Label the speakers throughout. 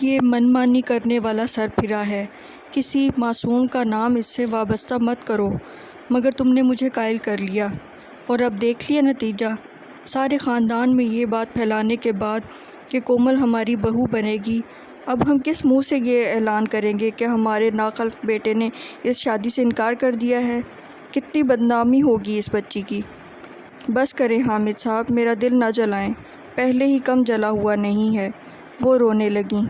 Speaker 1: یہ من مانی کرنے والا سر پھرا ہے۔ کسی معصوم کا نام اس سے وابستہ مت کرو، مگر تم نے مجھے قائل کر لیا، اور اب دیکھ لیا نتیجہ۔ سارے خاندان میں یہ بات پھیلانے کے بعد کہ کومل ہماری بہو بنے گی، اب ہم کس منہ سے یہ اعلان کریں گے کہ ہمارے ناخلف بیٹے نے اس شادی سے انکار کر دیا ہے؟ کتنی بدنامی ہوگی اس بچی کی۔ بس کریں حامد صاحب، میرا دل نہ جلائیں، پہلے ہی کم جلا ہوا نہیں ہے۔ وہ رونے لگیں۔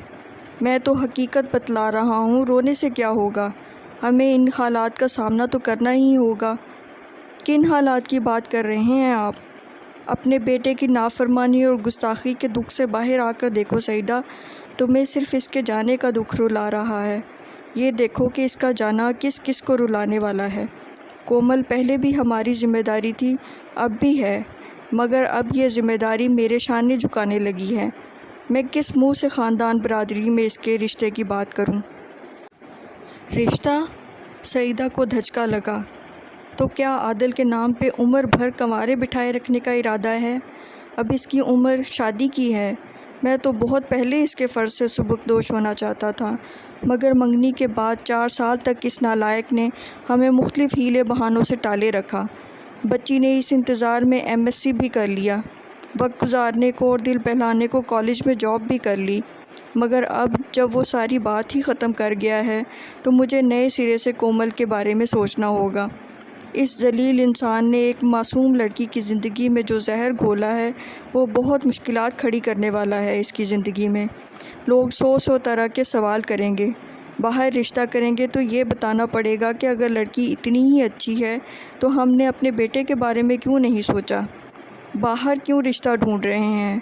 Speaker 1: میں تو حقیقت بتلا رہا ہوں، رونے سے کیا ہوگا؟ ہمیں ان حالات کا سامنا تو کرنا ہی ہوگا۔ کن حالات کی بات کر رہے ہیں آپ؟ اپنے بیٹے کی نافرمانی اور گستاخی کے دکھ سے باہر آ کر دیکھو سعیدہ، تمہیں صرف اس کے جانے کا دکھ رلا رہا ہے۔ یہ دیکھو کہ اس کا جانا کس کس کو رلانے والا ہے۔ کومل پہلے بھی ہماری ذمہ داری تھی، اب بھی ہے، مگر اب یہ ذمہ داری میرے سامنے جھکانے لگی ہے۔ میں کس منہ سے خاندان برادری میں اس کے رشتے کی بات کروں؟ رشتہ؟ سعیدہ کو دھچکا لگا۔ تو کیا عادل کے نام پہ عمر بھر کنوارے بٹھائے رکھنے کا ارادہ ہے؟ اب اس کی عمر شادی کی ہے۔ میں تو بہت پہلے اس کے فرض سے سبکدوش ہونا چاہتا تھا، مگر منگنی کے بعد 4 سال تک اس نالائق نے ہمیں مختلف ہیلے بہانوں سے ٹالے رکھا۔ بچی نے اس انتظار میں MSc بھی کر لیا، وقت گزارنے کو اور دل بہلانے کو کالج میں جاب بھی کر لی، مگر اب جب وہ ساری بات ہی ختم کر گیا ہے تو مجھے نئے سرے سے کومل کے بارے میں سوچنا ہوگا۔ اس ذلیل انسان نے ایک معصوم لڑکی کی زندگی میں جو زہر گھولا ہے وہ بہت مشکلات کھڑی کرنے والا ہے اس کی زندگی میں۔ لوگ 100 طرح کے سوال کریں گے۔ باہر رشتہ کریں گے تو یہ بتانا پڑے گا کہ اگر لڑکی اتنی ہی اچھی ہے تو ہم نے اپنے بیٹے کے بارے میں کیوں نہیں سوچا؟ باہر کیوں رشتہ ڈھونڈ رہے ہیں؟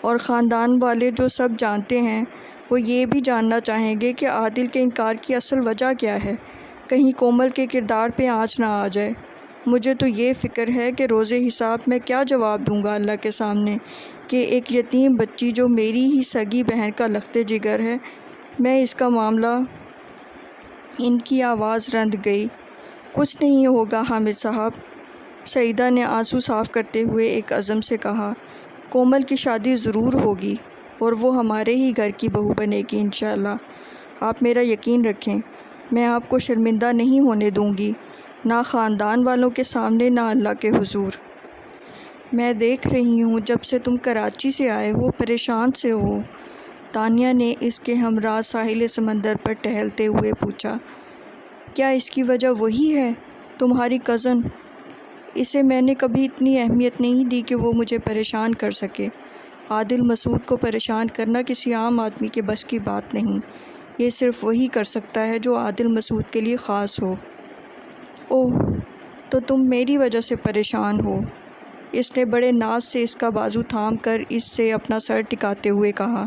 Speaker 1: اور خاندان والے جو سب جانتے ہیں وہ یہ بھی جاننا چاہیں گے کہ عادل کے انکار کی اصل وجہ کیا ہے، کہیں کومل کے کردار پہ آنچ نہ آ جائے۔ مجھے تو یہ فکر ہے کہ روز حساب میں کیا جواب دوں گا اللہ کے سامنے کہ ایک یتیم بچی جو میری ہی سگی بہن کا لخت جگر ہے، میں اس کا معاملہ۔ ان کی آواز رند گئی۔ کچھ نہیں ہوگا حامد صاحب، سعیدہ نے آنسو صاف کرتے ہوئے ایک عزم سے کہا۔ کومل کی شادی ضرور ہوگی اور وہ ہمارے ہی گھر کی بہو بنے گی انشاءاللہ۔ آپ میرا یقین رکھیں، میں آپ کو شرمندہ نہیں ہونے دوں گی، نہ خاندان والوں کے سامنے نہ اللہ کے حضور۔ میں دیکھ رہی ہوں جب سے تم کراچی سے آئے ہو پریشان سے ہو، تانیہ نے اس کے ہمراہ ساحل سمندر پر ٹہلتے ہوئے پوچھا۔ کیا اس کی وجہ وہی ہے، تمہاری کزن؟ اسے میں نے کبھی اتنی اہمیت نہیں دی کہ وہ مجھے پریشان کر سکے۔ عادل مسعود کو پریشان کرنا کسی عام آدمی کے بس کی بات نہیں، یہ صرف وہی کر سکتا ہے جو عادل مسعود کے لیے خاص ہو۔ اوہ، تو تم میری وجہ سے پریشان ہو؟ اس نے بڑے ناز سے اس کا بازو تھام کر اس سے اپنا سر ٹکاتے ہوئے کہا۔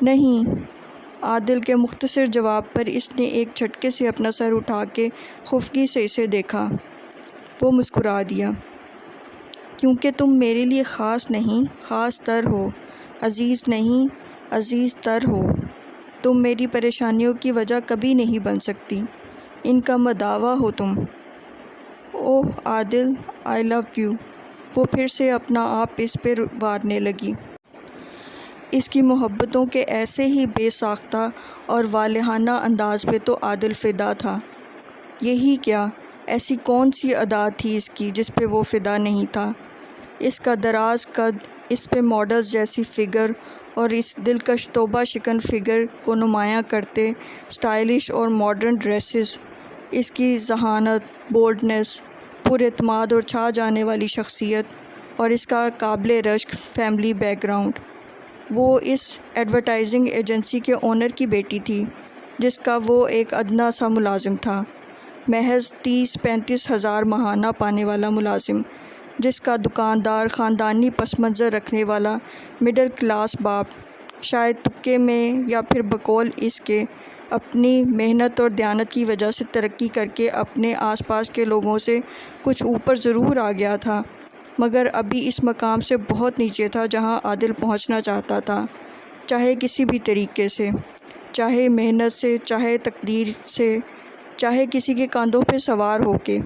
Speaker 1: نہیں۔ عادل کے مختصر جواب پر اس نے ایک جھٹکے سے اپنا سر اٹھا کے خفگی سے اسے دیکھا۔ وہ مسکرا دیا۔ کیونکہ تم میرے لیے خاص نہیں، خاص تر ہو، عزیز نہیں، عزیز تر ہو۔ تم میری پریشانیوں کی وجہ کبھی نہیں بن سکتی، ان کا مداوا ہو تم۔ اوہ عادل، آئی لو یو۔ وہ پھر سے اپنا آپ اس پہ وارنے لگی۔ اس کی محبتوں کے ایسے ہی بے ساختہ اور والہانہ انداز پہ تو عادل فدا تھا۔ یہی کیا، ایسی کون سی ادا تھی اس کی جس پہ وہ فدا نہیں تھا؟ اس کا دراز قد، اس پہ ماڈلز جیسی فگر اور اس دلکش توبہ شکن فگر کو نمایاں کرتے سٹائلش اور ماڈرن ڈریسز، اس کی ذہانت، بولڈنس، پر اعتماد اور چھا جانے والی شخصیت، اور اس کا قابل رشک فیملی بیک گراؤنڈ۔ وہ اس ایڈورٹائزنگ ایجنسی کے اونر کی بیٹی تھی جس کا وہ ایک ادنیٰ سا ملازم تھا، محض 30-35 ہزار ماہانہ پانے والا ملازم، جس کا دکاندار خاندانی پس منظر رکھنے والا مڈل کلاس باپ شاید تکے میں یا پھر بقول اس کے اپنی محنت اور دیانت کی وجہ سے ترقی کر کے اپنے آس پاس کے لوگوں سے کچھ اوپر ضرور آ گیا تھا، مگر ابھی اس مقام سے بہت نیچے تھا جہاں عادل پہنچنا چاہتا تھا، چاہے کسی بھی طریقے سے، چاہے محنت سے، چاہے تقدیر سے، چاہے کسی کے کاندھوں پہ سوار ہو کے۔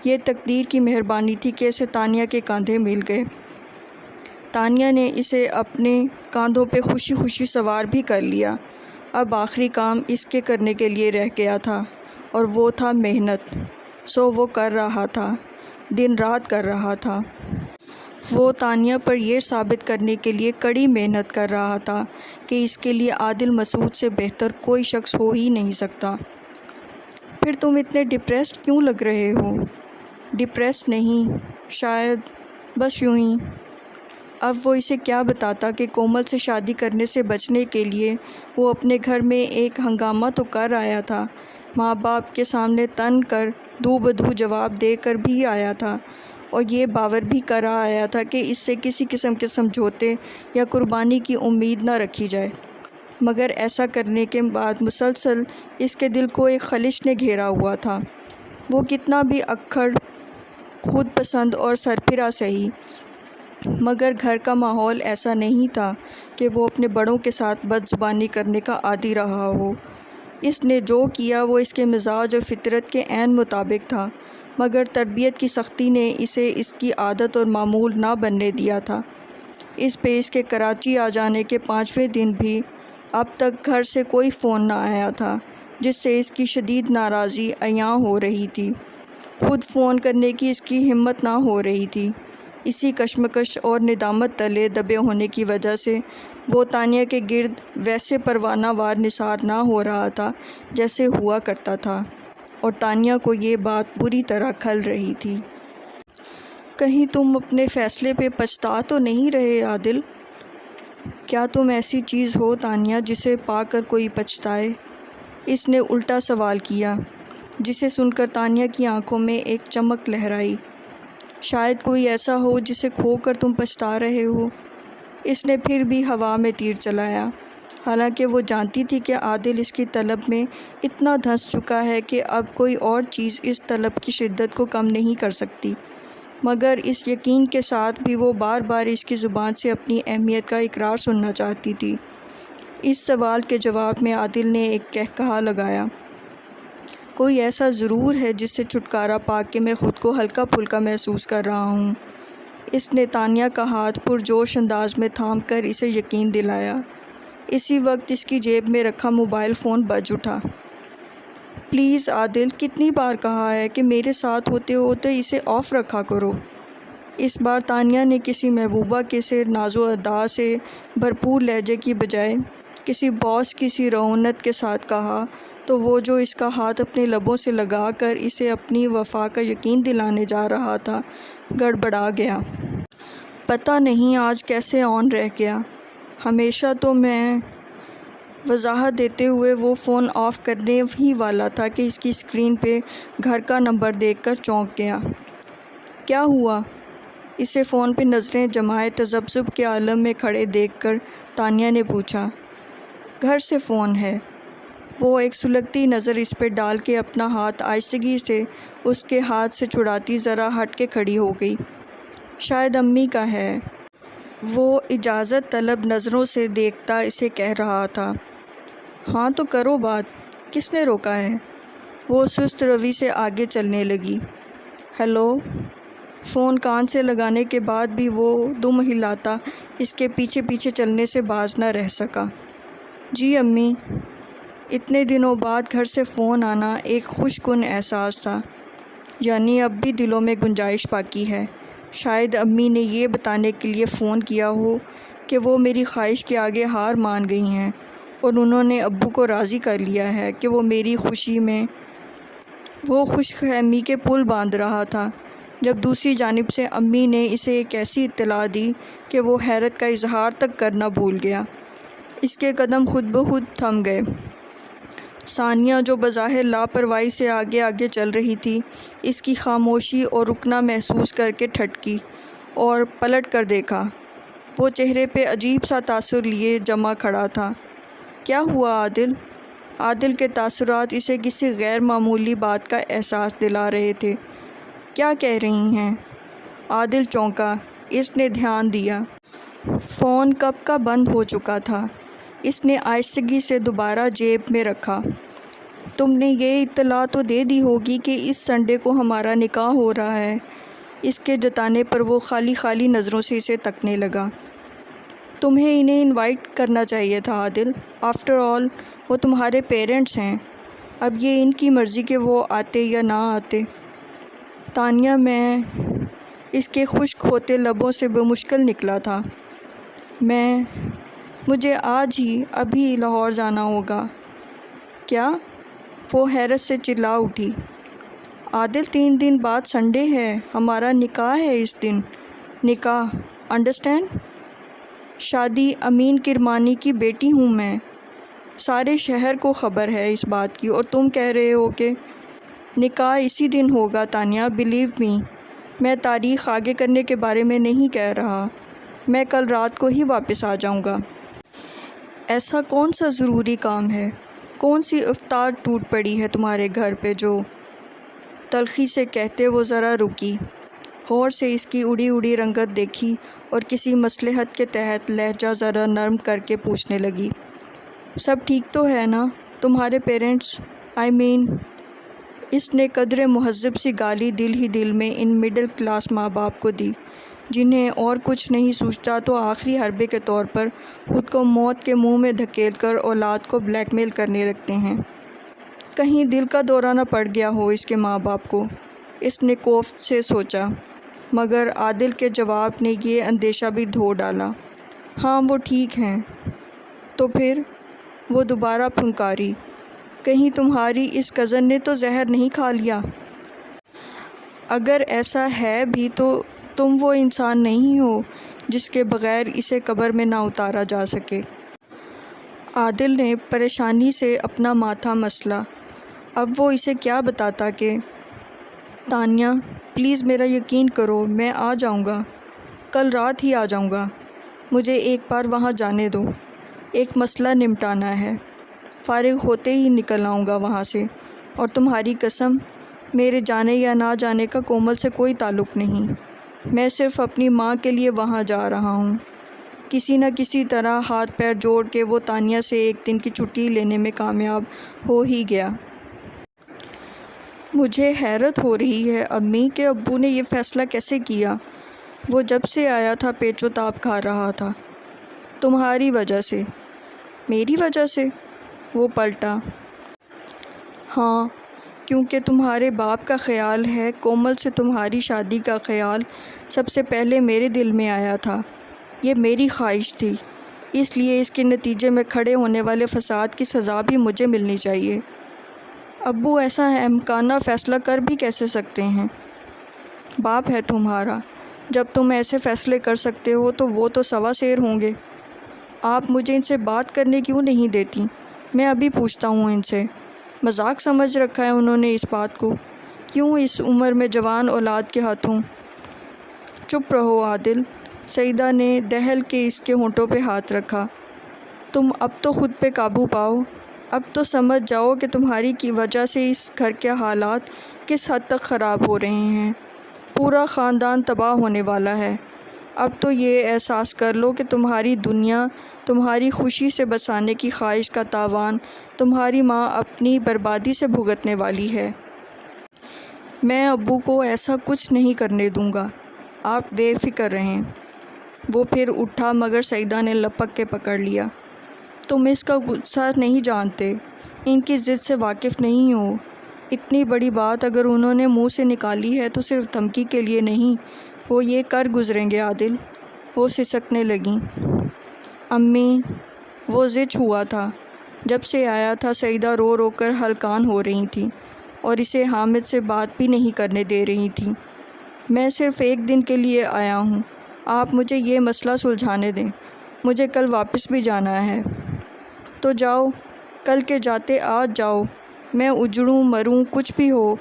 Speaker 1: یہ تقدیر کی مہربانی تھی کہ اسے تانیہ کے کاندھے مل گئے۔ تانیہ نے اسے اپنے کاندھوں پہ خوشی خوشی سوار بھی کر لیا۔ اب آخری کام اس کے کرنے کے لیے رہ گیا تھا، اور وہ تھا محنت۔ سو وہ کر رہا تھا، دن رات کر رہا تھا۔ وہ تانیہ پر یہ ثابت کرنے کے لیے کڑی محنت کر رہا تھا کہ اس کے لیے عادل مسعود سے بہتر کوئی شخص ہو ہی نہیں سکتا۔ پھر تم اتنے ڈپریسڈ کیوں لگ رہے ہو؟ ڈپریس نہیں، شاید بس یوں ہی۔ اب وہ اسے کیا بتاتا کہ کومل سے شادی کرنے سے بچنے کے لیے وہ اپنے گھر میں ایک ہنگامہ تو کر آیا تھا، ماں باپ کے سامنے تن کر دو بدو جواب دے کر بھی آیا تھا، اور یہ باور بھی کرا آیا تھا کہ اس سے کسی قسم کے سمجھوتے یا قربانی کی امید نہ رکھی جائے۔ مگر ایسا کرنے کے بعد مسلسل اس کے دل کو ایک خلش نے گھیرا ہوا تھا۔ وہ کتنا بھی اکڑ، خود پسند اور سرپھرا سہی، مگر گھر کا ماحول ایسا نہیں تھا کہ وہ اپنے بڑوں کے ساتھ بد زبانی کرنے کا عادی رہا ہو۔ اس نے جو کیا وہ اس کے مزاج اور فطرت کے عین مطابق تھا، مگر تربیت کی سختی نے اسے اس کی عادت اور معمول نہ بننے دیا تھا۔ اس پہ اس کے کراچی آ جانے کے 5ویں دن بھی اب تک گھر سے کوئی فون نہ آیا تھا، جس سے اس کی شدید ناراضی عیاں ہو رہی تھی۔ خود فون کرنے کی اس کی ہمت نہ ہو رہی تھی۔ اسی کشمکش اور ندامت تلے دبے ہونے کی وجہ سے وہ تانیہ کے گرد ویسے پروانہ وار نثار نہ ہو رہا تھا جیسے ہوا کرتا تھا، اور تانیہ کو یہ بات بری طرح کھل رہی تھی۔ کہیں تم اپنے فیصلے پہ پچھتا تو نہیں رہے عادل؟ کیا تم ایسی چیز ہو تانیہ جسے پا کر کوئی پچھتائے؟ اس نے الٹا سوال کیا، جسے سن کر تانیہ کی آنکھوں میں ایک چمک لہرائی۔ شاید کوئی ایسا ہو جسے کھو کر تم پچھتا رہے ہو۔ اس نے پھر بھی ہوا میں تیر چلایا، حالانکہ وہ جانتی تھی کہ عادل اس کی طلب میں اتنا دھنس چکا ہے کہ اب کوئی اور چیز اس طلب کی شدت کو کم نہیں کر سکتی، مگر اس یقین کے ساتھ بھی وہ بار بار اس کی زبان سے اپنی اہمیت کا اقرار سننا چاہتی تھی۔ اس سوال کے جواب میں عادل نے ایک قہقہا لگایا، کوئی ایسا ضرور ہے جس سے چھٹکارا پا کے میں خود کو ہلکا پھلکا محسوس کر رہا ہوں۔ اس نے تانیہ کا ہاتھ پرجوش انداز میں تھام کر اسے یقین دلایا۔ اسی وقت اس کی جیب میں رکھا موبائل فون بج اٹھا۔ پلیز عادل، کتنی بار کہا ہے کہ میرے ساتھ ہوتے ہوتے اسے آف رکھا کرو۔ اس بار تانیہ نے کسی محبوبہ کے سے ناز و ادا سے بھرپور لہجے کی بجائے کسی باس کی سی رعونت کے ساتھ کہا، تو وہ جو اس کا ہاتھ اپنے لبوں سے لگا کر اسے اپنی وفا کا یقین دلانے جا رہا تھا گڑبڑا گیا۔ پتہ نہیں آج کیسے آن رہ گیا۔ ہمیشہ تو میں وضاحت دیتے ہوئے وہ فون آف کرنے ہی والا تھا کہ اس کی اسکرین پہ گھر کا نمبر دیکھ کر چونک گیا۔ کیا ہوا؟ اسے فون پہ نظریں جمائے تذبذب کے عالم میں کھڑے دیکھ کر تانیہ نے پوچھا۔ گھر سے فون ہے۔ وہ ایک سلگتی نظر اس پہ ڈال کے اپنا ہاتھ آہستگی سے اس کے ہاتھ سے چھڑاتی ذرا ہٹ کے کھڑی ہو گئی۔ شاید امی کا ہے۔ وہ اجازت طلب نظروں سے دیکھتا اسے کہہ رہا تھا۔ ہاں تو کرو بات، کس نے روکا ہے؟ وہ سست روی سے آگے چلنے لگی۔ ہیلو؟ فون کان سے لگانے کے بعد بھی وہ دم ہلاتا اس کے پیچھے پیچھے چلنے سے باز نہ رہ سکا۔ جی امی۔ اتنے دنوں بعد گھر سے فون آنا ایک خوش کن احساس تھا، یعنی اب بھی دلوں میں گنجائش باقی ہے۔ شاید امی نے یہ بتانے کے لیے فون کیا ہو کہ وہ میری خواہش کے آگے ہار مان گئی ہیں، اور انہوں نے ابو کو راضی کر لیا ہے کہ وہ میری خوشی میں وہ خوش فہمی کے پل باندھ رہا تھا، جب دوسری جانب سے امی نے اسے ایک ایسی اطلاع دی کہ وہ حیرت کا اظہار تک کرنا بھول گیا۔ اس کے قدم خود بخود تھم گئے۔ ثانیہ جو بظاہر لاپرواہی سے آگے آگے چل رہی تھی، اس کی خاموشی اور رکنا محسوس کر کے ٹھٹکی اور پلٹ کر دیکھا۔ وہ چہرے پہ عجیب سا تاثر لیے جمع کھڑا تھا۔ کیا ہوا عادل؟ عادل کے تاثرات اسے کسی غیر معمولی بات کا احساس دلا رہے تھے۔ کیا کہہ رہی ہیں؟ عادل چونکا۔ اس نے دھیان دیا۔ فون کب کا بند ہو چکا تھا۔ اس نے آہستگی سے دوبارہ جیب میں رکھا۔ تم نے یہ اطلاع تو دے دی ہوگی کہ اس سنڈے کو ہمارا نکاح ہو رہا ہے۔ اس کے جتانے پر وہ خالی خالی نظروں سے اسے تکنے لگا۔ تمہیں انہیں انوائٹ کرنا چاہیے تھا عادل، آفٹر آل وہ تمہارے پیرنٹس ہیں، اب یہ ان کی مرضی کہ وہ آتے یا نہ آتے۔ تانیہ، میں اس کے خشک ہوتے لبوں سے بمشکل نکلا تھا، مجھے آج ہی ابھی لاہور جانا ہوگا۔ کیا؟ وہ حیرت سے چلا اٹھی۔ عادل، 3 دن بعد سنڈے ہے، ہمارا نکاح ہے اس دن۔ نکاح؟ انڈرسٹینڈ؟ شادی امین کرمانی کی بیٹی ہوں میں، سارے شہر کو خبر ہے اس بات کی، اور تم کہہ رہے ہو کہ نکاح اسی دن ہوگا۔ تانیہ، بلیو می، میں تاریخ آگے کرنے کے بارے میں نہیں کہہ رہا، میں کل رات کو ہی واپس آ جاؤں گا۔ ایسا کون سا ضروری کام ہے؟ کون سی افطار ٹوٹ پڑی ہے تمہارے گھر پہ جو؟ تلخی سے کہتے وہ ذرا رکی، غور سے اس کی اڑی اڑی رنگت دیکھی اور کسی مصلحت کے تحت لہجہ ذرا نرم کر کے پوچھنے لگی، سب ٹھیک تو ہے نا؟ تمہارے پیرنٹس، آئی مین۔ اس نے قدرے مہذب سی گالی دل ہی دل میں ان مڈل کلاس ماں باپ کو دی جنہیں اور کچھ نہیں سوچتا تو آخری حربے کے طور پر خود کو موت کے منہ میں دھکیل کر اولاد کو بلیک میل کرنے لگتے ہیں۔ کہیں دل کا دورہ نہ پڑ گیا ہو اس کے ماں باپ کو، اس نے کوفت سے سوچا، مگر عادل کے جواب نے یہ اندیشہ بھی دھو ڈالا۔ ہاں وہ ٹھیک ہیں۔ تو پھر؟ وہ دوبارہ پھنکاری، کہیں تمہاری اس کزن نے تو زہر نہیں کھا لیا؟ اگر ایسا ہے بھی تو تم وہ انسان نہیں ہو جس کے بغیر اسے قبر میں نہ اتارا جا سکے۔ عادل نے پریشانی سے اپنا ماتھا مسلا، اب وہ اسے کیا بتاتا کہ تانیہ پلیز میرا یقین کرو، میں آ جاؤں گا، کل رات ہی آ جاؤں گا، مجھے ایک بار وہاں جانے دو، ایک مسئلہ نمٹانا ہے، فارغ ہوتے ہی نکل آؤں گا وہاں سے، اور تمہاری قسم میرے جانے یا نہ جانے کا کومل سے کوئی تعلق نہیں، میں صرف اپنی ماں کے لیے وہاں جا رہا ہوں۔ کسی نہ کسی طرح ہاتھ پیر جوڑ کے وہ تانیہ سے ایک دن کی چھٹی لینے میں کامیاب ہو ہی گیا۔ مجھے حیرت ہو رہی ہے امی کہ ابو نے یہ فیصلہ کیسے کیا، وہ جب سے آیا تھا پیچ و تاب کھا رہا تھا۔ تمہاری وجہ سے۔ میری وجہ سے؟ وہ پلٹا۔ ہاں، کیونکہ تمہارے باپ کا خیال ہے کومل سے تمہاری شادی کا خیال سب سے پہلے میرے دل میں آیا تھا، یہ میری خواہش تھی، اس لیے اس کے نتیجے میں کھڑے ہونے والے فساد کی سزا بھی مجھے ملنی چاہیے۔ ابو ایسا احمقانہ فیصلہ کر بھی کیسے سکتے ہیں؟ باپ ہے تمہارا، جب تم ایسے فیصلے کر سکتے ہو تو وہ تو سوا سیر ہوں گے۔ آپ مجھے ان سے بات کرنے کیوں نہیں دیتی؟ میں ابھی پوچھتا ہوں ان سے۔ مذاق سمجھ رکھا ہے انہوں نے اس بات کو، کیوں اس عمر میں جوان اولاد کے ہاتھوں؟ چپ رہو عادل، سعیدہ نے دہل کے اس کے ہونٹوں پہ ہاتھ رکھا، تم اب تو خود پہ قابو پاؤ، اب تو سمجھ جاؤ کہ تمہاری کی وجہ سے اس گھر کے حالات کس حد تک خراب ہو رہے ہیں، پورا خاندان تباہ ہونے والا ہے۔ اب تو یہ احساس کر لو کہ تمہاری دنیا، تمہاری خوشی سے بسانے کی خواہش کا تاوان تمہاری ماں اپنی بربادی سے بھگتنے والی ہے۔ میں ابو کو ایسا کچھ نہیں کرنے دوں گا، آپ بے فکر رہیں۔ وہ پھر اٹھا مگر سعیدہ نے لپک کے پکڑ لیا۔ تم اس کا غصہ نہیں جانتے، ان کی ضد سے واقف نہیں ہو، اتنی بڑی بات اگر انہوں نے منہ سے نکالی ہے تو صرف دھمکی کے لیے نہیں، وہ یہ کر گزریں گے عادل۔ وہ سسکنے لگیں۔ امی، وہ ضد ہوا تھا، جب سے آیا تھا سعیدہ رو رو کر ہلکان ہو رہی تھی اور اسے حامد سے بات بھی نہیں کرنے دے رہی تھی۔ میں صرف ایک دن کے لیے آیا ہوں، آپ مجھے یہ مسئلہ سلجھانے دیں، مجھے کل واپس بھی جانا ہے۔ تو جاؤ، کل کے جاتے آج جاؤ، میں اجڑوں مروں کچھ بھی ہو،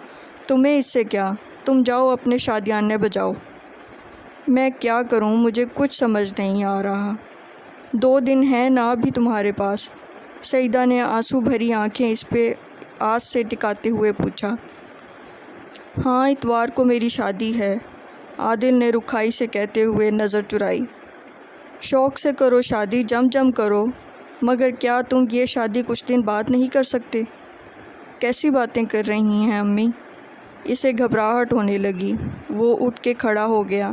Speaker 1: تمہیں اس سے کیا، تم جاؤ اپنے شادیانے بجاؤ۔ میں کیا کروں، مجھے کچھ سمجھ نہیں آ رہا۔ 2 دن ہیں نا ابھی تمہارے پاس؟ سعیدہ نے آنسو بھری آنکھیں اس پہ آس سے ٹکاتے ہوئے پوچھا۔ ہاں، اتوار کو میری شادی ہے، عادل نے رکھائی سے کہتے ہوئے نظر چرائی۔ شوق سے کرو شادی، جم جم کرو، مگر کیا تم یہ شادی کچھ دن بعد نہیں کر سکتے؟ کیسی باتیں کر رہی ہیں امی؟ اسے گھبراہٹ ہونے لگی، وہ اٹھ کے کھڑا ہو گیا۔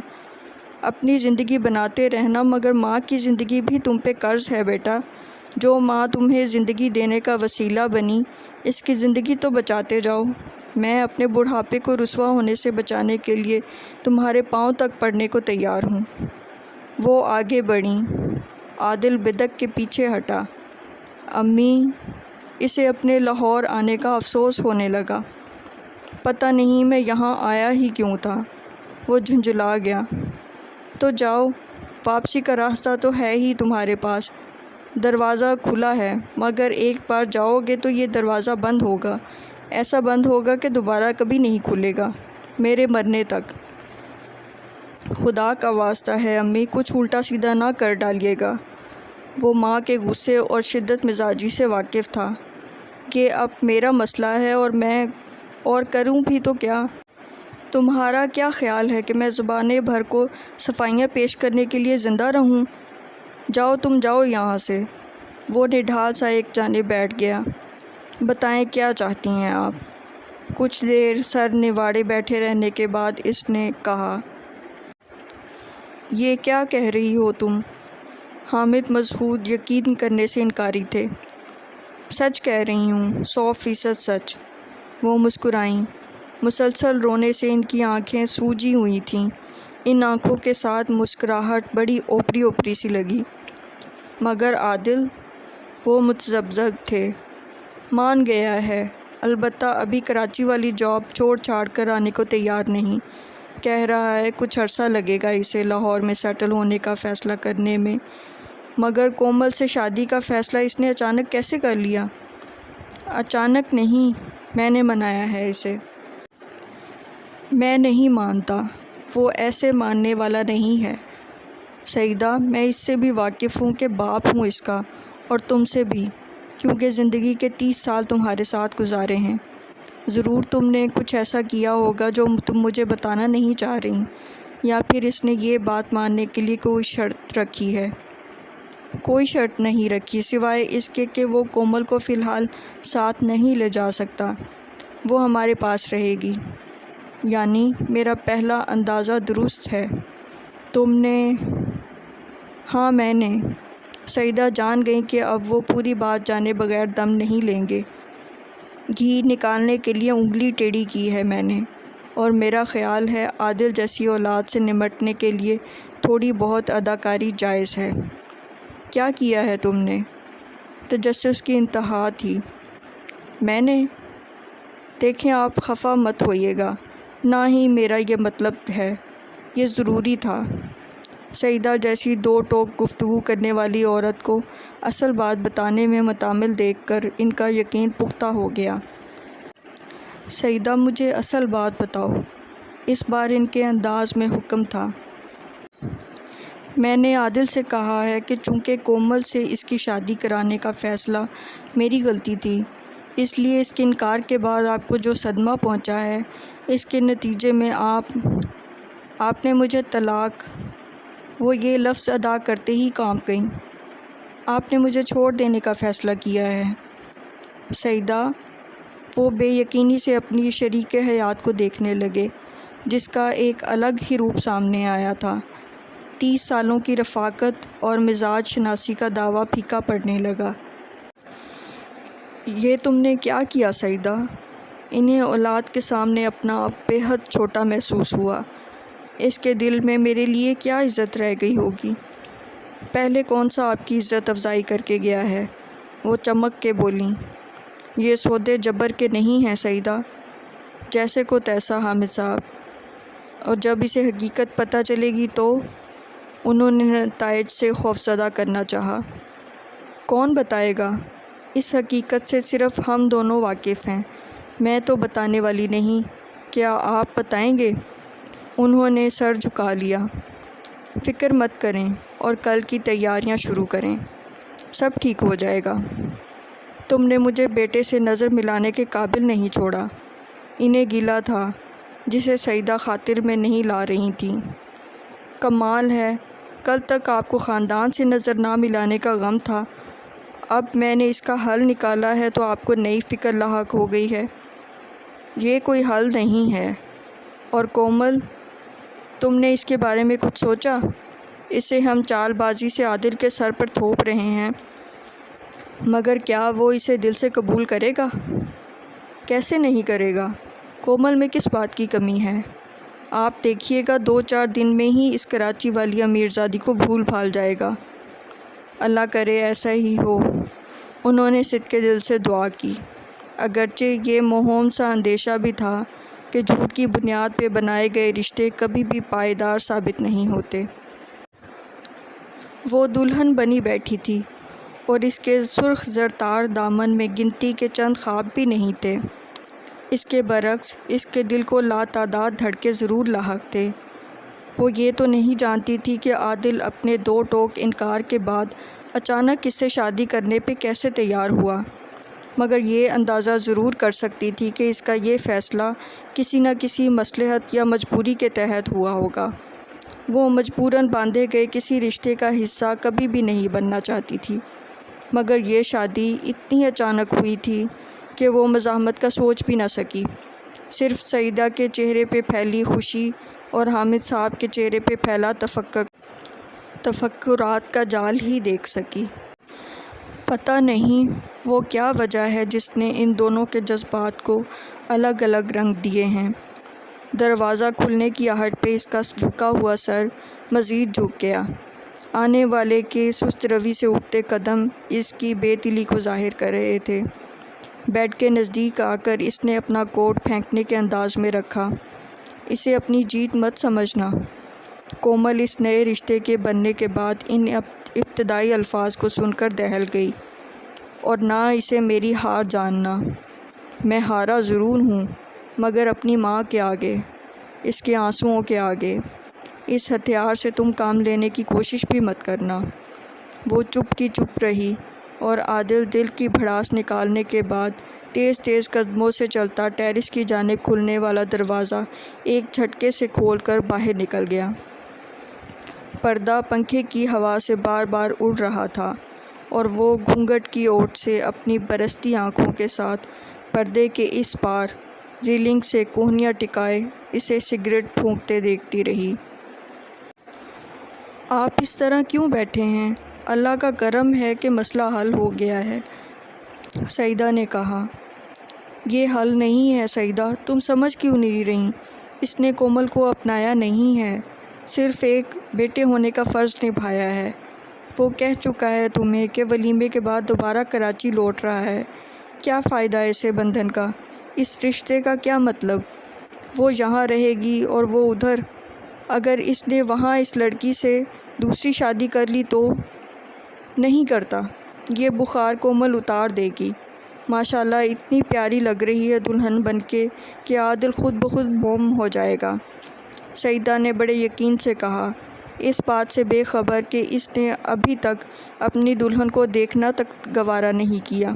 Speaker 1: اپنی زندگی بناتے رہنا، مگر ماں کی زندگی بھی تم پہ قرض ہے بیٹا۔ جو ماں تمہیں زندگی دینے کا وسیلہ بنی، اس کی زندگی تو بچاتے جاؤ۔ میں اپنے بڑھاپے کو رسوا ہونے سے بچانے کے لیے تمہارے پاؤں تک پڑنے کو تیار ہوں۔ وہ آگے بڑھیں۔ عادل بدک کے پیچھے ہٹا۔ امی، اسے اپنے لاہور آنے کا افسوس ہونے لگا۔ پتہ نہیں میں یہاں آیا ہی کیوں تھا۔ وہ جھنجھلا گیا۔ تو جاؤ، واپسی کا راستہ تو ہے ہی تمہارے پاس، دروازہ کھلا ہے، مگر ایک بار جاؤ گے تو یہ دروازہ بند ہوگا، ایسا بند ہوگا کہ دوبارہ کبھی نہیں کھلے گا، میرے مرنے تک۔ خدا کا واسطہ ہے امی، کچھ الٹا سیدھا نہ کر ڈالیے گا۔ وہ ماں کے غصے اور شدت مزاجی سے واقف تھا کہ اب میرا مسئلہ ہے اور میں کروں بھی تو کیا؟ تمہارا کیا خیال ہے کہ میں زبانیں بھر کو صفائیاں پیش کرنے کے لیے زندہ رہوں؟ جاؤ، تم جاؤ یہاں سے۔ وہ نڈھال سا ایک جانب بیٹھ گیا۔ بتائیں کیا چاہتی ہیں آپ؟ کچھ دیر سر نواڑے بیٹھے رہنے کے بعد اس نے کہا، یہ کیا کہہ رہی ہو تم؟ حامد مسعود یقین کرنے سے انکاری تھے۔ سچ کہہ رہی ہوں، 100% سچ۔ وہ مسکرائیں۔ مسلسل رونے سے ان کی آنکھیں سوجی ہوئی تھیں۔ ان آنکھوں کے ساتھ مسکراہٹ بڑی اوپری اوپری سی لگی۔ مگر عادل؟ وہ متذبذب تھے۔ مان گیا ہے، البتہ ابھی کراچی والی جاب چھوڑ چھاڑ کر آنے کو تیار نہیں۔ کہہ رہا ہے کچھ عرصہ لگے گا اسے لاہور میں سیٹل ہونے کا فیصلہ کرنے میں۔ مگر کومل سے شادی کا فیصلہ اس نے اچانک کیسے کر لیا؟ اچانک نہیں، میں نے منایا ہے اسے۔ میں نہیں مانتا، وہ ایسے ماننے والا نہیں ہے۔ سعیدہ، میں اس سے بھی واقف ہوں کہ باپ ہوں اس کا، اور تم سے بھی، کیونکہ زندگی کے 30 سال تمہارے ساتھ گزارے ہیں۔ ضرور تم نے کچھ ایسا کیا ہوگا جو تم مجھے بتانا نہیں چاہ رہی، یا پھر اس نے یہ بات ماننے کے لیے کوئی شرط رکھی ہے۔ کوئی شرط نہیں رکھی، سوائے اس کے کہ وہ کومل کو فی الحال ساتھ نہیں لے جا سکتا، وہ ہمارے پاس رہے گی۔ یعنی میرا پہلا اندازہ درست ہے؟ تم نے؟ ہاں میں نے۔ سعیدہ جان گئیں کہ اب وہ پوری بات جانے بغیر دم نہیں لیں گے۔ گھی نکالنے کے لیے انگلی ٹیڑھی کی ہے میں نے، اور میرا خیال ہے عادل جیسی اولاد سے نمٹنے کے لیے تھوڑی بہت اداکاری جائز ہے۔ کیا کیا ہے تم نے؟ تجسس کی انتہا تھی۔ میں نے؟ دیکھیں آپ خفا مت ہوئیے گا، نہ ہی میرا یہ مطلب ہے، یہ ضروری تھا۔ سعیدہ جیسی دو ٹوک گفتگو کرنے والی عورت کو اصل بات بتانے میں متعامل دیکھ کر ان کا یقین پختہ ہو گیا۔ سعیدہ مجھے اصل بات بتاؤ۔ اس بار ان کے انداز میں حکم تھا۔ میں نے عادل سے کہا ہے کہ چونکہ کومل سے اس کی شادی کرانے کا فیصلہ میری غلطی تھی، اس لیے اس کے انکار کے بعد آپ کو جو صدمہ پہنچا ہے، اس کے نتیجے میں آپ نے مجھے طلاق، وہ یہ لفظ ادا کرتے ہی کانپ گئیں، آپ نے مجھے چھوڑ دینے کا فیصلہ کیا ہے۔ سعیدہ، وہ بے یقینی سے اپنی شریک حیات کو دیکھنے لگے، جس کا ایک الگ ہی روپ سامنے آیا تھا۔ 30 سالوں کی رفاقت اور مزاج شناسی کا دعویٰ پھیکا پڑنے لگا۔ یہ تم نے کیا کیا سعیدہ؟ انہیں اولاد کے سامنے اپنا آپ بے حد چھوٹا محسوس ہوا۔ اس کے دل میں میرے لیے کیا عزت رہ گئی ہوگی؟ پہلے کون سا آپ کی عزت افزائی کر کے گیا ہے؟ وہ چمک کے بولیں۔ یہ سودے جبر کے نہیں ہیں سعیدہ، جیسے کو تیسا حامد صاحب، اور جب اسے حقیقت پتہ چلے گی تو؟ انہوں نے نتائج سے خوفزدہ کرنا چاہا۔ کون بتائے گا؟ اس حقیقت سے صرف ہم دونوں واقف ہیں، میں تو بتانے والی نہیں۔ کیا آپ بتائیں گے؟ انہوں نے سر جھکا لیا۔ فکر مت کریں اور کل کی تیاریاں شروع کریں، سب ٹھیک ہو جائے گا۔ تم نے مجھے بیٹے سے نظر ملانے کے قابل نہیں چھوڑا۔ انہیں گلہ تھا، جسے سعیدہ خاطر میں نہیں لا رہی تھیں۔ کمال ہے، کل تک آپ کو خاندان سے نظر نہ ملانے کا غم تھا، اب میں نے اس کا حل نکالا ہے تو آپ کو نئی فکر لاحق ہو گئی ہے۔ یہ کوئی حل نہیں ہے۔ اور کومل، تم نے اس کے بارے میں کچھ سوچا؟ اسے ہم چال بازی سے عادل کے سر پر تھوپ رہے ہیں، مگر کیا وہ اسے دل سے قبول کرے گا؟ کیسے نہیں کرے گا؟ کومل میں کس بات کی کمی ہے؟ آپ دیکھیے گا 2-4 دن میں ہی اس کراچی والی امیرزادی کو بھول بھال جائے گا۔ اللہ کرے ایسا ہی ہو۔ انہوں نے صدقے دل سے دعا کی، اگرچہ یہ موہوم سا اندیشہ بھی تھا کہ جھوٹ کی بنیاد پہ بنائے گئے رشتے کبھی بھی پائیدار ثابت نہیں ہوتے۔ وہ دلہن بنی بیٹھی تھی اور اس کے سرخ زرتار دامن میں گنتی کے چند خواب بھی نہیں تھے۔ اس کے برعکس اس کے دل کو لاتعداد دھڑکے ضرور لاحق تھے۔ وہ یہ تو نہیں جانتی تھی کہ عادل اپنے 2 ٹوک انکار کے بعد اچانک اس سے شادی کرنے پہ کیسے تیار ہوا، مگر یہ اندازہ ضرور کر سکتی تھی کہ اس کا یہ فیصلہ کسی نہ کسی مصلحت یا مجبوری کے تحت ہوا ہوگا۔ وہ مجبوراً باندھے گئے کسی رشتے کا حصہ کبھی بھی نہیں بننا چاہتی تھی، مگر یہ شادی اتنی اچانک ہوئی تھی کہ وہ مزاحمت کا سوچ بھی نہ سکی۔ صرف سعیدہ کے چہرے پہ پھیلی خوشی اور حامد صاحب کے چہرے پہ پھیلا تفکرات کا جال ہی دیکھ سکی۔ پتہ نہیں وہ کیا وجہ ہے جس نے ان دونوں کے جذبات کو الگ الگ رنگ دیے ہیں۔ دروازہ کھلنے کی آہٹ پہ اس کا جھکا ہوا سر مزید جھک گیا۔ آنے والے کے سست روی سے اٹھتے قدم اس کی بے دلی کو ظاہر کر رہے تھے۔ بیڈ کے نزدیک آ کر اس نے اپنا کوٹ پھینکنے کے انداز میں رکھا۔ اسے اپنی جیت مت سمجھنا۔ کومل اس نئے رشتے کے بننے کے بعد ان ابتدائی الفاظ کو سن کر دہل گئی۔ اور نہ اسے میری ہار جاننا۔ میں ہارا ضرور ہوں، مگر اپنی ماں کے آگے، اس کے آنسوؤں کے آگے۔ اس ہتھیار سے تم کام لینے کی کوشش بھی مت کرنا۔ وہ چپ کی چپ رہی اور عادل دل کی بھڑاس نکالنے کے بعد تیز تیز قدموں سے چلتا ٹیرس کی جانب کھلنے والا دروازہ ایک جھٹکے سے کھول کر باہر نکل گیا۔ پردہ پنکھے کی ہوا سے بار بار اڑ رہا تھا اور وہ گھونگھٹ کی اوٹ سے اپنی برستی آنکھوں کے ساتھ پردے کے اس پار ریلنگ سے کوہنیاں ٹکائے اسے سگریٹ پھونکتے دیکھتی رہی۔ آپ اس طرح کیوں بیٹھے ہیں؟ اللہ کا کرم ہے کہ مسئلہ حل ہو گیا ہے، سعیدہ نے کہا۔ یہ حل نہیں ہے سعیدہ، تم سمجھ کیوں نہیں رہی؟ اس نے کومل کو اپنایا نہیں ہے، صرف ایک بیٹے ہونے کا فرض نبھایا ہے۔ وہ کہہ چکا ہے تمہیں کہ ولیمے کے بعد دوبارہ کراچی لوٹ رہا ہے۔ کیا فائدہ اسے بندھن کا؟ اس رشتے کا کیا مطلب؟ وہ یہاں رہے گی اور وہ ادھر۔ اگر اس نے وہاں اس لڑکی سے دوسری شادی کر لی تو؟ نہیں کرتا۔ یہ بخار کومل اتار دے گی۔ ماشاءاللہ اتنی پیاری لگ رہی ہے دلہن بن کے کہ عادل خود بخود موم ہو جائے گا، سعیدہ نے بڑے یقین سے کہا، اس بات سے بے خبر کہ اس نے ابھی تک اپنی دلہن کو دیکھنا تک گوارا نہیں کیا۔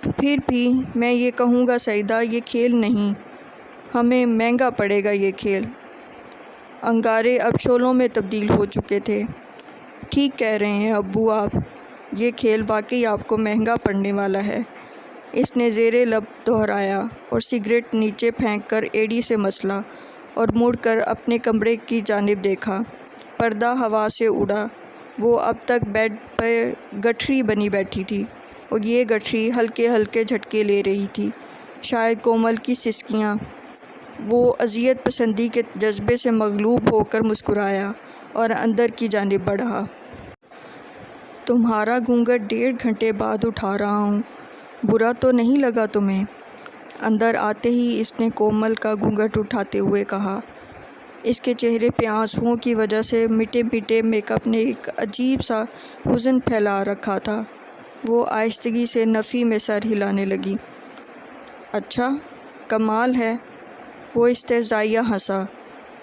Speaker 1: پھر بھی میں یہ کہوں گا سعیدہ، یہ کھیل نہیں، ہمیں مہنگا پڑے گا یہ کھیل۔ انگارے اب شعلوں میں تبدیل ہو چکے تھے۔ ٹھیک کہہ رہے ہیں ابو آپ، یہ کھیل واقعی آپ کو مہنگا پڑنے والا ہے، اس نے زیر لب دہرایا اور سگریٹ نیچے پھینک کر ایڑی سے مسلا اور مڑ کر اپنے کمرے کی جانب دیکھا۔ پردہ ہوا سے اڑا۔ وہ اب تک بیڈ پہ گٹھری بنی بیٹھی تھی اور یہ گٹھری ہلکے ہلکے جھٹکے لے رہی تھی، شاید کومل کی سسکیاں۔ وہ اذیت پسندی کے جذبے سے مغلوب ہو کر مسکرایا اور اندر کی جانب بڑھا۔ تمہارا گھونگھٹ 1.5 گھنٹے بعد اٹھا رہا ہوں، برا تو نہیں لگا تمہیں؟ اندر آتے ہی اس نے کومل کا گھونگھٹ اٹھاتے ہوئے کہا۔ اس کے چہرے پہ آنسوؤں کی وجہ سے مٹے مٹے میک اپ نے ایک عجیب سا حزن پھیلا رکھا تھا۔ وہ آہستگی سے نفی میں سر ہلانے لگی۔ اچھا، کمال ہے۔ وہ استہزائیہ ہنسا۔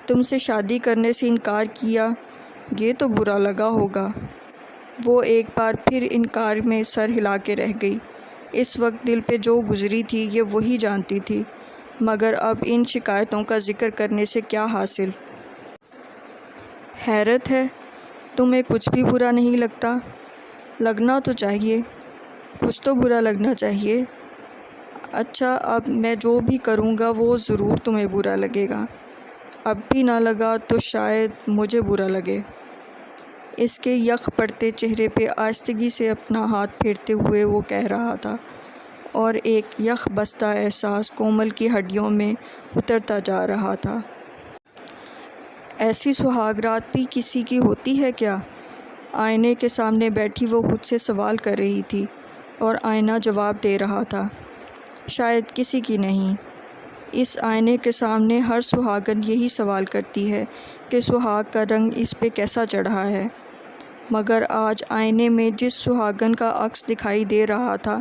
Speaker 1: تم سے شادی کرنے سے انکار کیا، یہ تو برا لگا ہوگا۔ وہ ایک بار پھر انکار میں سر ہلا کے رہ گئی۔ اس وقت دل پہ جو گزری تھی یہ وہی جانتی تھی، مگر اب ان شکایتوں کا ذکر کرنے سے کیا حاصل؟ حیرت ہے، تمہیں کچھ بھی برا نہیں لگتا؟ لگنا تو چاہیے، کچھ تو برا لگنا چاہیے۔ اچھا، اب میں جو بھی کروں گا وہ ضرور تمہیں برا لگے گا۔ اب بھی نہ لگا تو شاید مجھے برا لگے۔ اس کے یخ پڑتے چہرے پہ آہستگی سے اپنا ہاتھ پھیرتے ہوئے وہ کہہ رہا تھا، اور ایک یخ بستہ احساس کومل کی ہڈیوں میں اترتا جا رہا تھا۔ ایسی سہاگ رات بھی کسی کی ہوتی ہے کیا؟ آئینے کے سامنے بیٹھی وہ خود سے سوال کر رہی تھی، اور آئینہ جواب دے رہا تھا، شاید کسی کی نہیں۔ اس آئینے کے سامنے ہر سہاگن یہی سوال کرتی ہے کہ سہاگ کا رنگ اس پہ کیسا چڑھا ہے، مگر آج آئینے میں جس سہاگن کا عکس دکھائی دے رہا تھا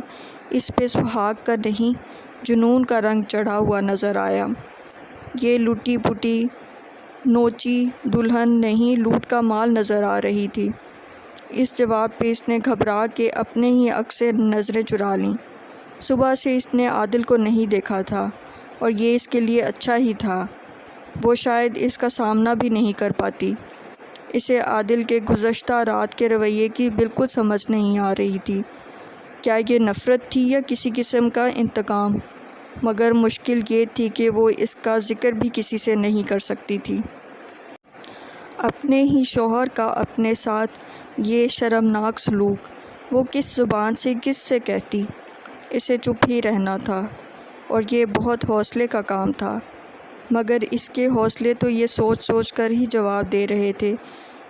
Speaker 1: اس پہ سہاگ کا نہیں، جنون کا رنگ چڑھا ہوا نظر آیا۔ یہ لٹی پٹی نوچی دلہن نہیں، لوٹ کا مال نظر آ رہی تھی۔ اس جواب پہ اس نے گھبرا کے اپنے ہی عکس سے نظریں چرا لیں۔ صبح سے اس نے عادل کو نہیں دیکھا تھا، اور یہ اس کے لیے اچھا ہی تھا، وہ شاید اس کا سامنا بھی نہیں کر پاتی۔ اسے عادل کے گزشتہ رات کے رویے کی بالکل سمجھ نہیں آ رہی تھی، کیا یہ نفرت تھی یا کسی قسم کا انتقام، مگر مشکل یہ تھی کہ وہ اس کا ذکر بھی کسی سے نہیں کر سکتی تھی۔ اپنے ہی شوہر کا اپنے ساتھ یہ شرمناک سلوک وہ کس زبان سے کس سے کہتی؟ اسے چپ ہی رہنا تھا، اور یہ بہت حوصلے کا کام تھا، مگر اس کے حوصلے تو یہ سوچ سوچ کر ہی جواب دے رہے تھے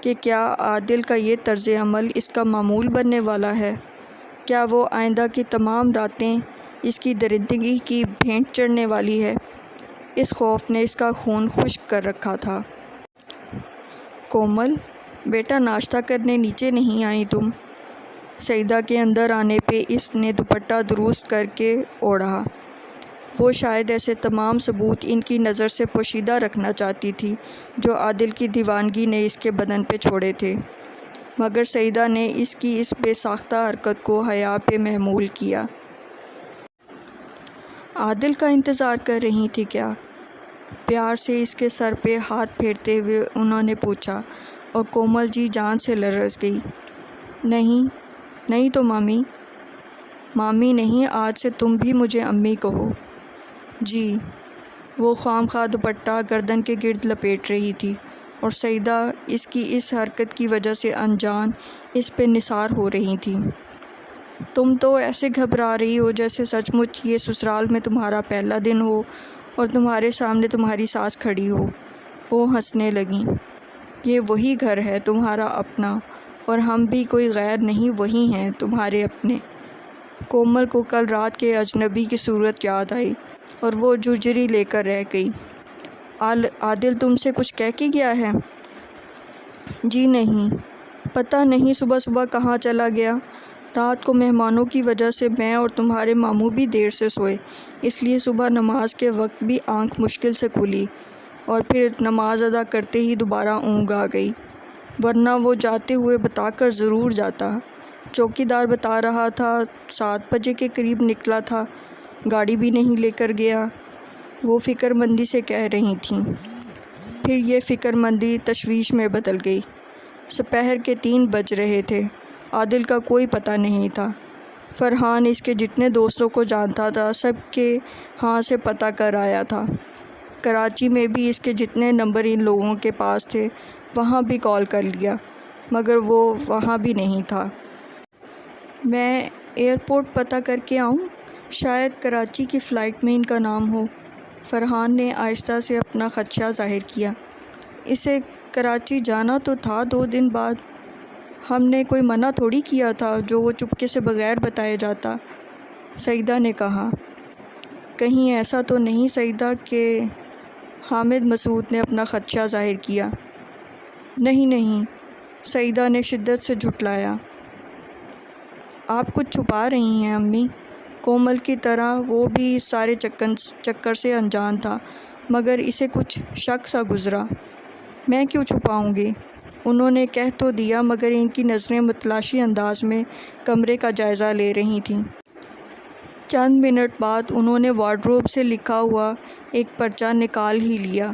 Speaker 1: کہ کیا عادل کا یہ طرز عمل اس کا معمول بننے والا ہے؟ کیا وہ آئندہ کی تمام راتیں اس کی درندگی کی بھینٹ چڑھنے والی ہے؟ اس خوف نے اس کا خون خشک کر رکھا تھا۔ کومل بیٹا، ناشتہ کرنے نیچے نہیں آئی تم؟ سعیدہ کے اندر آنے پہ اس نے دوپٹہ درست کر کے اوڑھا۔ وہ شاید ایسے تمام ثبوت ان کی نظر سے پوشیدہ رکھنا چاہتی تھی جو عادل کی دیوانگی نے اس کے بدن پہ چھوڑے تھے، مگر سعیدہ نے اس کی اس بے ساختہ حرکت کو حیا پہ محمول کیا۔ عادل کا انتظار کر رہی تھی کیا؟ پیار سے اس کے سر پہ ہاتھ پھیرتے ہوئے انہوں نے پوچھا، اور کومل جی جان سے لرز گئی۔ نہیں تو مامی نہیں، آج سے تم بھی مجھے امی کہو۔ جی۔ وہ خام خواہ دوپٹہ گردن کے گرد لپیٹ رہی تھی، اور سعیدہ اس کی اس حرکت کی وجہ سے انجان اس پہ نثار ہو رہی تھی۔ تم تو ایسے گھبرا رہی ہو جیسے سچ مچ یہ سسرال میں تمہارا پہلا دن ہو اور تمہارے سامنے تمہاری ساس کھڑی ہو۔ وہ ہنسنے لگیں۔ یہ وہی گھر ہے تمہارا اپنا، اور ہم بھی کوئی غیر نہیں، وہی ہیں تمہارے اپنے۔ کومل کو کل رات کے اجنبی کی صورت یاد آئی، اور وہ جھرجھری لے کر رہ گئی۔ عادل تم سے کچھ کہہ کے گیا ہے؟ جی نہیں، پتہ نہیں صبح صبح کہاں چلا گیا۔ رات کو مہمانوں کی وجہ سے میں اور تمہارے ماموں بھی دیر سے سوئے، اس لیے صبح نماز کے وقت بھی آنکھ مشکل سے کھلی، اور پھر نماز ادا کرتے ہی دوبارہ اونگ آ گئی، ورنہ وہ جاتے ہوئے بتا کر ضرور جاتا۔ چوکیدار بتا رہا تھا 7 بجے کے قریب نکلا تھا، گاڑی بھی نہیں لے کر گیا۔ وہ فکر مندی سے کہہ رہی تھیں، پھر یہ فکر مندی تشویش میں بدل گئی۔ سپہر کے 3 بج رہے تھے، عادل کا کوئی پتہ نہیں تھا۔ فرحان اس کے جتنے دوستوں کو جانتا تھا سب کے ہاں سے پتہ کر آیا تھا۔ کراچی میں بھی اس کے جتنے نمبر ان لوگوں کے پاس تھے وہاں بھی کال کر لیا، مگر وہ وہاں بھی نہیں تھا۔ میں ایئرپورٹ پتہ کر کے آؤں؟ شاید کراچی کی فلائٹ میں ان کا نام ہو۔ فرحان نے آہستہ سے اپنا خدشہ ظاہر کیا۔ اسے کراچی جانا تو تھا 2 دن بعد، ہم نے کوئی منع تھوڑی کیا تھا جو وہ چپکے سے بغیر بتائے جاتا۔ سعیدہ نے کہا۔ کہیں ایسا تو نہیں سعیدہ کہ حامد مسعود نے اپنا خدشہ ظاہر کیا۔ نہیں، سعیدہ نے شدت سے جھٹلایا۔ آپ کچھ چھپا رہی ہیں امی۔ کومل کی طرح وہ بھی اس سارے چکر سے انجان تھا، مگر اسے کچھ شک سا گزرا۔ میں کیوں چھپاؤں گی؟ انہوں نے کہہ تو دیا، مگر ان کی نظریں متلاشی انداز میں کمرے کا جائزہ لے رہی تھیں۔ چند منٹ بعد انہوں نے وارڈروب سے لکھا ہوا ایک پرچہ نکال ہی لیا۔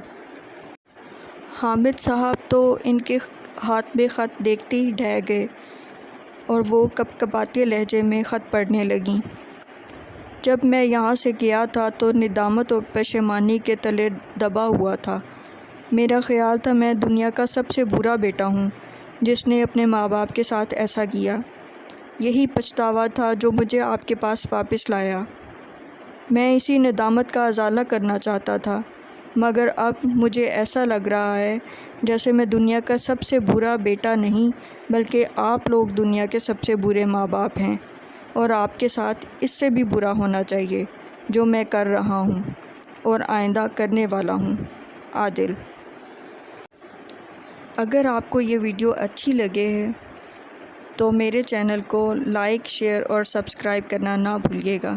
Speaker 1: حامد صاحب تو ان کے ہاتھ میں خط دیکھتے ہی ڈھہ گئے، اور وہ کپکپاتے لہجے میں خط پڑھنے لگیں۔ جب میں یہاں سے گیا تھا تو ندامت اور پشیمانی کے تلے دبا ہوا تھا، میرا خیال تھا میں دنیا کا سب سے برا بیٹا ہوں جس نے اپنے ماں باپ کے ساتھ ایسا کیا۔ یہی پچھتاوا تھا جو مجھے آپ کے پاس واپس لایا۔ میں اسی ندامت کا ازالہ کرنا چاہتا تھا، مگر اب مجھے ایسا لگ رہا ہے جیسے میں دنیا کا سب سے برا بیٹا نہیں بلکہ آپ لوگ دنیا کے سب سے برے ماں باپ ہیں، اور آپ کے ساتھ اس سے بھی برا ہونا چاہیے جو میں کر رہا ہوں اور آئندہ کرنے والا ہوں۔ عادل۔ اگر آپ کو یہ ویڈیو اچھی لگے ہے تو میرے چینل کو لائک، شیئر اور سبسکرائب کرنا نہ بھولیے گا۔